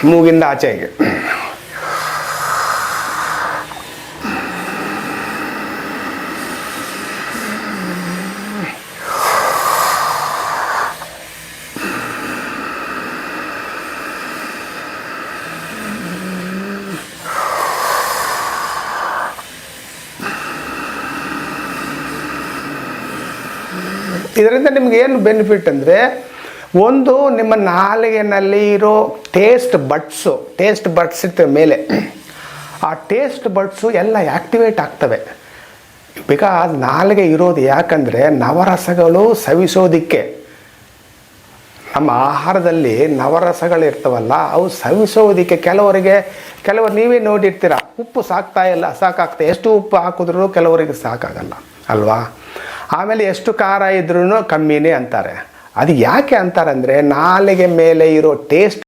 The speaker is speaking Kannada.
ಮೂಗಿಂದ ಆಚೆಗೆ. ಇದರಿಂದ ನಿಮ್ಗೆ ಏನು ಬೆನಿಫಿಟ್ ಅಂದರೆ, ಒಂದು ನಿಮ್ಮ ನಾಲಿಗೆನಲ್ಲಿ ಇರೋ ಟೇಸ್ಟ್ ಬಡ್ಸ್ ಇರ್ತವೆ ಮೇಲೆ, ಆ ಟೇಸ್ಟ್ ಬಡ್ಸು ಎಲ್ಲ ಆ್ಯಕ್ಟಿವೇಟ್ ಆಗ್ತವೆ. ಬಿಕಾಸ್ ನಾಲಿಗೆ ಇರೋದು ಯಾಕಂದರೆ ನವರಸಗಳು ಸವಿಸೋದಕ್ಕೆ. ನಮ್ಮ ಆಹಾರದಲ್ಲಿ ನವರಸಗಳು ಇರ್ತವಲ್ಲ, ಅವು ಸವಿಸೋದಕ್ಕೆ. ಕೆಲವರು ನೀವೇ ನೋಡಿರ್ತೀರ, ಉಪ್ಪು ಸಾಕಾಗ್ತಾ ಎಷ್ಟು ಉಪ್ಪು ಹಾಕಿದ್ರೂ ಕೆಲವರಿಗೆ ಸಾಕಾಗಲ್ಲ ಅಲ್ವಾ. ಆಮೇಲೆ ಎಷ್ಟು ಖಾರ ಇದ್ರೂ ಕಮ್ಮಿನೇ ಅಂತಾರೆ. ಅದು ಯಾಕೆ ಅಂತಾರೆ ಅಂದರೆ, ನಾಲಿಗೆ ಮೇಲೆ ಇರೋ ಟೇಸ್ಟ್